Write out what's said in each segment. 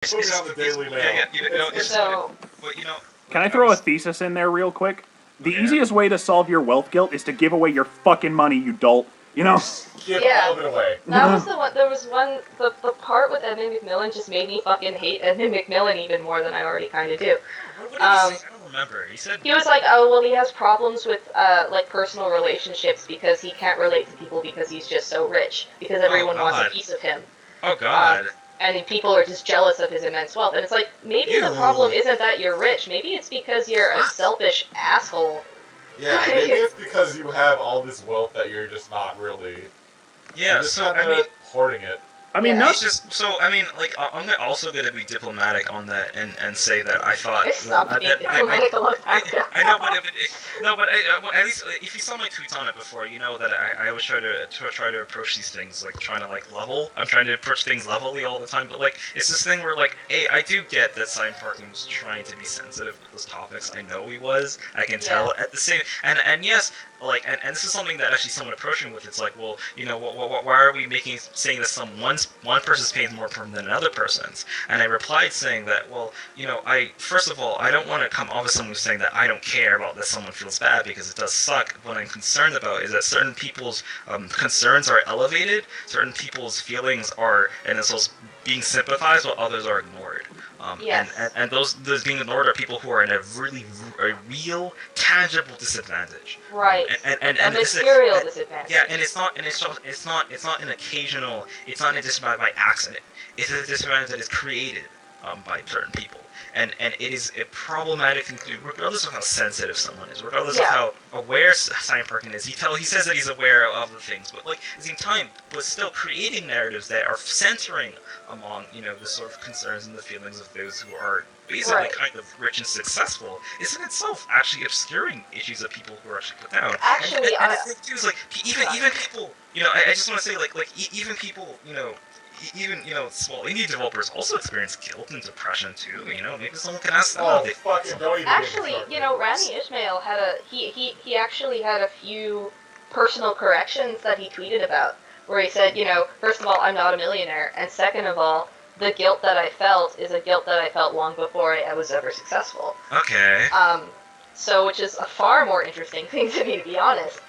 Put me on the Daily Mail. Can I throw a thesis in there real quick? The easiest way to solve your wealth guilt is to give away your fucking money, you dolt. You know? Give all of it away. That was the one. There was one. The part with Edmund McMillan just made me fucking hate Edmund McMillan even more than I already kind of do. What did he say? I don't remember. He was like, oh well, he has problems with like personal relationships because he can't relate to people because he's just so rich because everyone wants a piece of him. Oh God. And people are just jealous of his immense wealth. And it's like, maybe the problem isn't that you're rich. Maybe it's because you're a selfish asshole. Yeah, maybe it's because you have all this wealth that you're just not really... Yeah, you're just hoarding it. I mean, not just so. I mean, like, I'm also going to be diplomatic on that and say that I thought. I stopped being diplomatic a long time ago. I know, but at least if you saw my tweets on it before, you know that I always try to approach these things like trying to like level. I'm trying to approach things levelly all the time, but like it's this thing where like, hey, I do get that Simon Parkin was trying to be sensitive to those topics. I know he was. I can tell at the same and yes. Like, and this is something that actually someone approached me with. It's like, well, you know, why are we saying that one person's pain is more important than another person's? And I replied saying that, well, you know, first of all, I don't want to come off as someone who's saying that I don't care about that someone feels bad because it does suck. What I'm concerned about is that certain people's concerns are elevated, certain people's feelings are, and it's those being sympathized while others are ignored. And those being ignored are people who are in a real, tangible disadvantage. Right. And a material disadvantage. Yeah, and it's not an occasional. It's not a disadvantage by accident. It's a disadvantage that is created by certain people. And it is a problematic thing to do, regardless of how sensitive someone is, regardless of how aware Simon Parkin is. He says that he's aware of the things, but like at the same time, but still creating narratives that are centering among, you know, the sort of concerns and the feelings of those who are basically kind of rich and successful is in itself actually obscuring issues that people who are actually put down. Actually, and I think too is like even people, you know, I just want to say like even people, you know. Even, you know, small indie developers also experience guilt and depression too. You know, maybe someone can ask them. Actually, you know, Randy Ishmael had he actually had a few personal corrections that he tweeted about, where he said, you know, first of all, I'm not a millionaire, and second of all, the guilt that I felt is a guilt that I felt long before I was ever successful. Okay. So, which is a far more interesting thing to me, to be honest.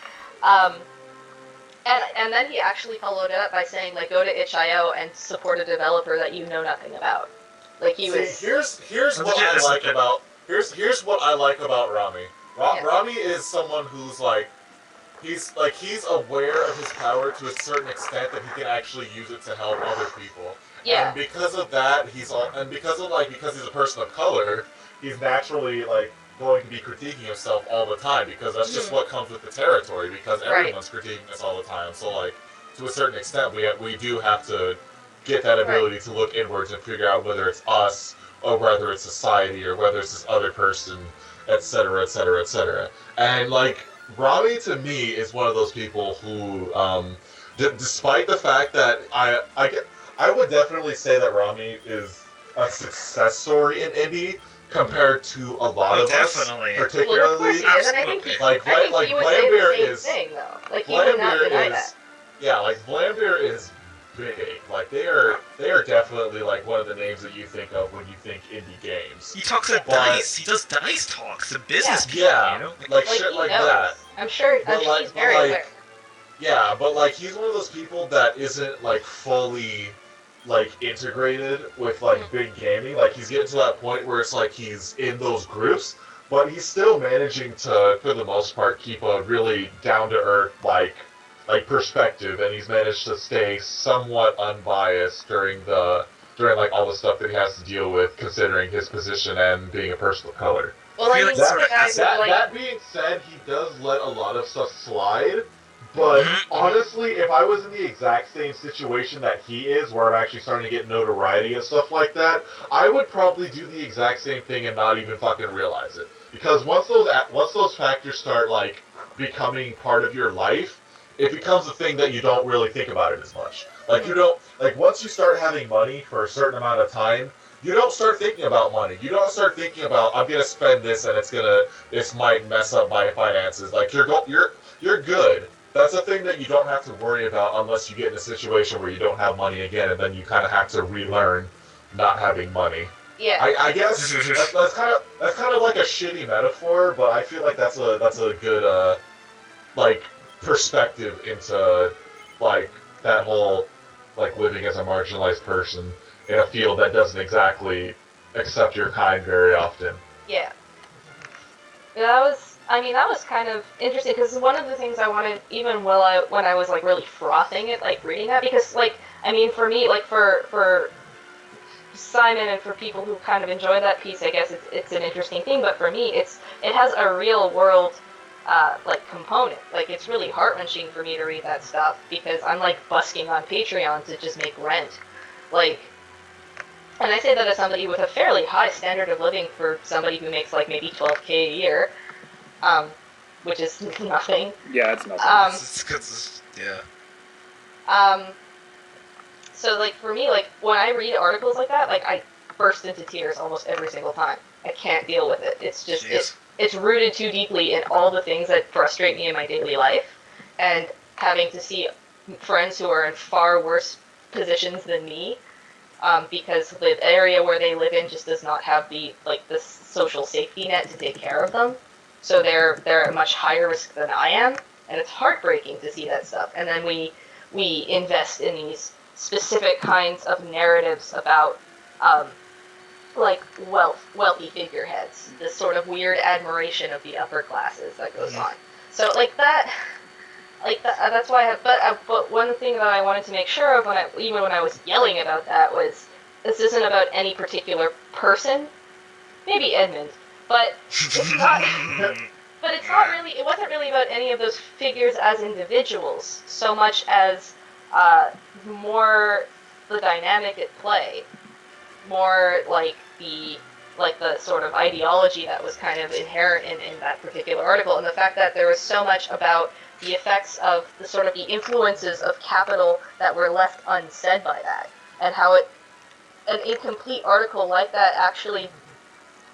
And then he actually followed it up by saying, like, go to itch.io and support a developer that you know nothing about. Like, here's what I like about Rami. Rami is someone who's like, he's aware of his power to a certain extent that he can actually use it to help other people. Yeah. And because of that, because he's a person of color, he's naturally like going to be critiquing himself all the time because that's just what comes with the territory because everyone's critiquing us all the time. So like to a certain extent we do have to get that ability to look inwards and figure out whether it's us or whether it's society or whether it's this other person, etc., etc., etc. And like Rami to me is one of those people who despite the fact that I would definitely say that Rami is a success story in indie compared to a lot of us, particularly, well, of course he is, and I think he would say the same thing, though. Like, he would not deny that. Yeah, like, Vlambeer is big. Like, they are definitely, like, one of the names that you think of when you think indie games. He talks at DICE. He does DICE talks to business people, you know? Like shit like that. I'm sure he's very aware. Yeah, but, like, he's one of those people that isn't, like, fully like integrated with like big gaming. Like he's getting to that point where it's like he's in those groups, but he's still managing to, for the most part, keep a really down to earth like perspective, and he's managed to stay somewhat unbiased during like all the stuff that he has to deal with, considering his position and being a person of color. Well, I mean, that being said, he does let a lot of stuff slide. But honestly, if I was in the exact same situation that he is, where I'm actually starting to get notoriety and stuff like that, I would probably do the exact same thing and not even fucking realize it. Because once those factors start like becoming part of your life, it becomes a thing that you don't really think about it as much. Like you don't once you start having money for a certain amount of time, you don't start thinking about money. You don't start thinking about I'm gonna spend this and this might mess up my finances. Like you're good. That's a thing that you don't have to worry about unless you get in a situation where you don't have money again, and then you kind of have to relearn not having money. Yeah. I guess that's kind of like a shitty metaphor, but I feel like that's a good like perspective into like that whole like living as a marginalized person in a field that doesn't exactly accept your kind very often. Yeah. That was kind of interesting because one of the things I wanted, even when I was like really frothing it, like reading that, because like I mean for me, like for Simon and for people who kind of enjoy that piece, I guess it's an interesting thing. But for me, it has a real world like component. Like it's really heart wrenching for me to read that stuff because I'm like busking on Patreon to just make rent, like. And I say that as somebody with a fairly high standard of living for somebody who makes like maybe $12K a year, which is nothing. Yeah, it's nothing. So like for me, like when I read articles like that, like I burst into tears almost every single time. I can't deal with it. It's just it's rooted too deeply in all the things that frustrate me in my daily life, and having to see friends who are in far worse positions than me. Because the area where they live in just does not have the social safety net to take care of them, so they're at much higher risk than I am, and it's heartbreaking to see that stuff. And then we invest in these specific kinds of narratives about like wealthy figureheads, this sort of weird admiration of the upper classes that goes on. So that's why but one thing that I wanted to make sure of when I was yelling about that was this isn't about any particular person, maybe Edmund, but it's not. But it wasn't really about any of those figures as individuals so much as more the dynamic at play, more like the sort of ideology that was kind of inherent in that particular article, and the fact that there was so much about the effects of the sort of the influences of capital that were left unsaid by that, and how an incomplete article like that actually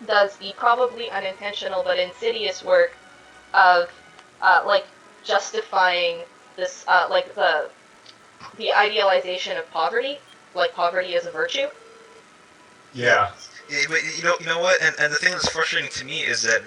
does the probably unintentional but insidious work of like justifying this like the idealization of poverty, like poverty is a virtue. Yeah. Yeah, but you know what, and the thing that's frustrating to me is that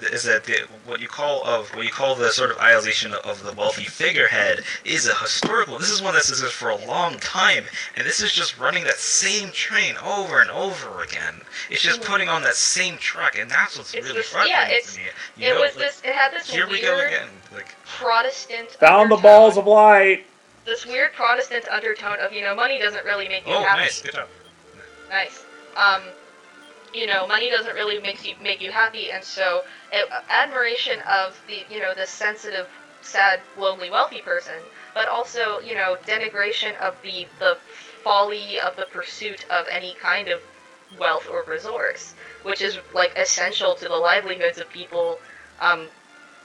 what you call the sort of idealization of the wealthy figurehead is a historical. This is one that's existed for a long time, and this is just running that same train over and over again. It's just putting on that same truck, and that's what's really frustrating to me. It had this here we go again, like Protestant found the undertone. balls of light. This weird Protestant undertone of money doesn't really make you happy. Oh, nice, good job. Nice. Money doesn't really make you happy, and so admiration of the the sensitive, sad, lonely, wealthy person, but also denigration of the folly of the pursuit of any kind of wealth or resource, which is like essential to the livelihoods of people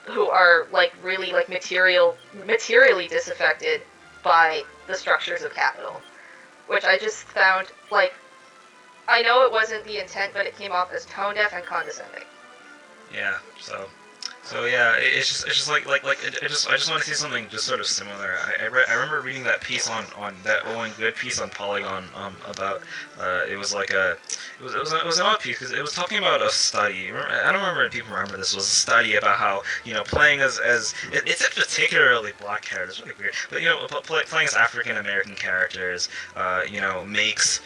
who are like really like materially disaffected by the structures of capital, which I just found like. I know it wasn't the intent, but it came off as tone deaf and condescending. Yeah. So yeah, it's just like I just want to say something just sort of similar. I remember reading that piece on that Owen Good piece on Polygon about it was an odd piece because it was talking about a study. I don't remember if people remember this. It was a study about how playing as it's particularly black characters, really weird, but playing as African American characters makes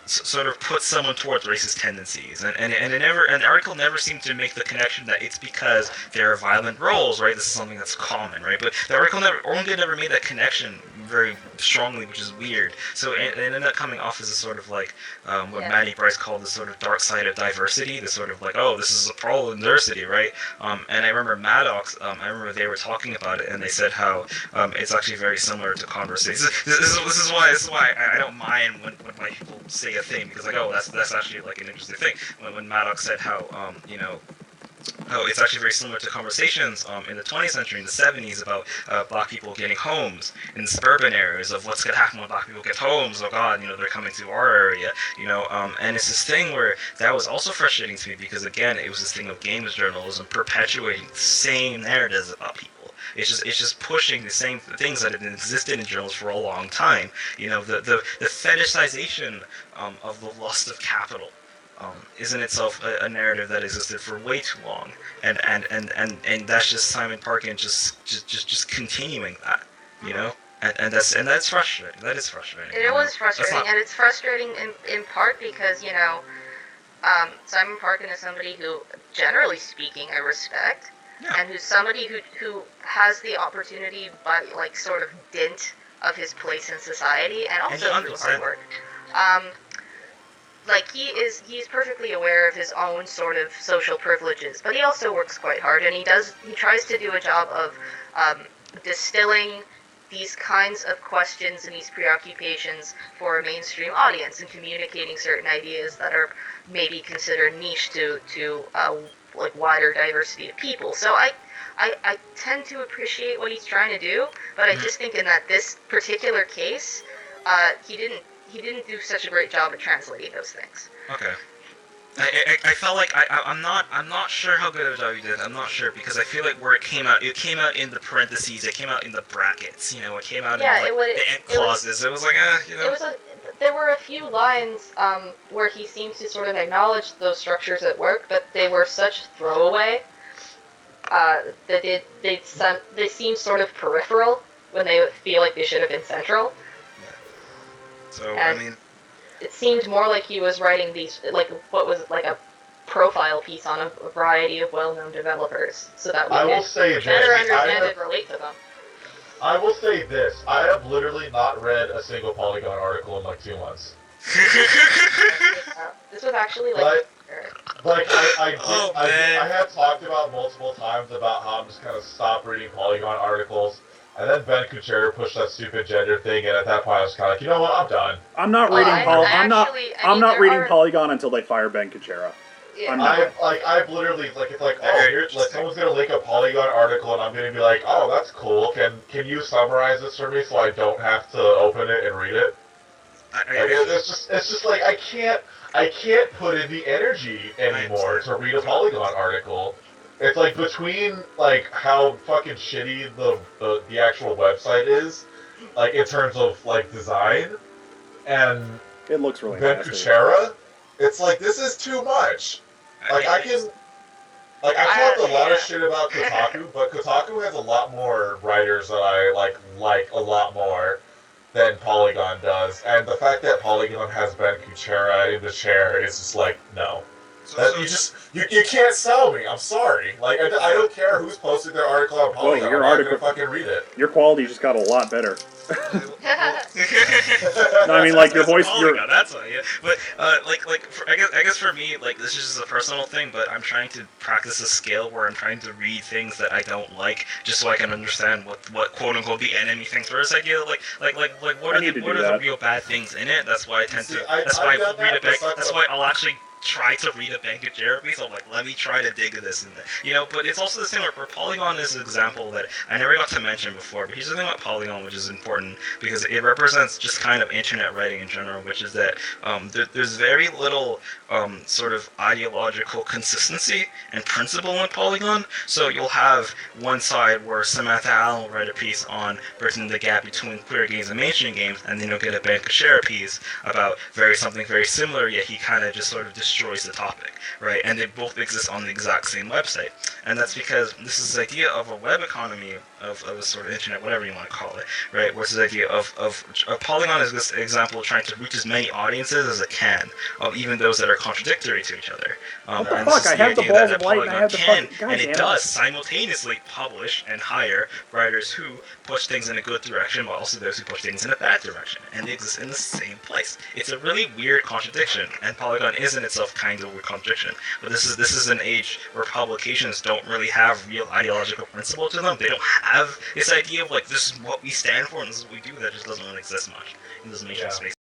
sort of puts someone towards racist tendencies, and the article never seemed to make the connection that it's because there are violent roles, right? This is something that's common, right? But the article never made that connection very strongly, which is weird. So it ended up coming off as a sort of like what Maddie Bryce called the sort of dark side of diversity, the sort of like, oh, this is a problem in diversity, right? And I remember Maddox, I remember they were talking about it, and they said how it's actually very similar to conversations. This is why I don't mind when white people say a thing, because like, oh, that's actually like an interesting thing. When Maddox said how it's actually very similar to conversations in the 20th century, in the 70s, about black people getting homes in suburban areas, of what's going to happen when black people get homes. Oh God, they're coming to our area, and it's this thing where that was also frustrating to me because, again, it was this thing of games journalism perpetuating the same narratives about people. It's just pushing the same things that have existed in journals for a long time. The fetishization of the lust of capital is in itself a narrative that existed for way too long, and that's just Simon Parkin just continuing that, and that's frustrating. That is frustrating. It was frustrating, and it's frustrating in part because Simon Parkin is somebody who, generally speaking, I respect, and who's somebody who has the opportunity by sort of dint of his place in society, and also through hard work. He's perfectly aware of his own sort of social privileges, but he also works quite hard, and he tries to do a job of distilling these kinds of questions and these preoccupations for a mainstream audience and communicating certain ideas that are maybe considered niche to wider diversity of people. So I tend to appreciate what he's trying to do, but I just think in this particular case, he didn't do such a great job at translating those things. Okay. I felt like I'm not sure how good of a job he did. I'm not sure because I feel like where it came out in the parentheses, it came out in the brackets. It came out in the end clauses. It was like there were a few lines where he seemed to sort of acknowledge those structures at work, but they were such throwaway that they seem sort of peripheral when they feel like they should have been central. Yeah. So and it seemed more like he was writing these what was a profile piece on a variety of well-known developers, so that we could better understand and relate to them. I will say this: I have literally not read a single Polygon article in 2 months. This was actually I have talked about multiple times about how I'm just kind of stopped reading Polygon articles. And then Ben Kuchera pushed that stupid gender thing, and at that point I was kind of like, you know what, I'm done. I'm not reading I'm not reading Polygon until they fire Ben Kuchera. Yeah. I've literally someone's gonna link a Polygon article, and I'm gonna be like, oh, that's cool. Can you summarize this for me so I don't have to open it and read it? It's just like I can't put in the energy anymore to read a Polygon article. It's between how fucking shitty the actual website is, in terms of design, and it looks really Ben Kuchera. It's this is too much. I talked a lot of shit about Kotaku, but Kotaku has a lot more writers that I like a lot more than Polygon does, and the fact that Polygon has Ben Kuchera in the chair is just no. You can't sell me. I'm sorry. I don't care who's posting their article on Polygon. I'm not gonna fucking read it. Your quality just got a lot better. No, I mean your voice. That's why, yeah. But I guess for me, this is just a personal thing. But I'm trying to practice a skill where I'm trying to read things that I don't like, just so I can understand what quote unquote the enemy thinks. Whereas I get what are the real bad things in it? That's why I tend to. That's why I read it back. That's why I'll actually try to read a bank of Jeremy, so let me try to dig this in there. But it's also the same where Polygon is an example that I never got to mention before, but here's the thing about Polygon which is important, because it represents just kind of internet writing in general, which is that there's very little sort of ideological consistency and principle in Polygon. So you'll have one side where Samantha Allen will write a piece on bridging the gap between queer games and mainstream games, and then you'll get a Ben Kuchera piece about something very similar, yet he kind of just sort of destroys the topic, right? And they both exist on the exact same website. And that's because this is the idea of a web economy, of a sort of internet, whatever you want to call it, right? Where it's the idea of Polygon is this example of trying to reach as many audiences as it can, even those that are contradictory to each other. What the fuck? I have the balls of light and I have the fucking... And it does simultaneously publish and hire writers who push things in a good direction, but also those who push things in a bad direction. And they exist in the same place. It's a really weird contradiction, and Polygon is in itself kind of a weird contradiction. But this is an age where publications don't really have real ideological principle to them. They don't have this idea of this is what we stand for and this is what we do. That just doesn't really exist much in this mainstream space.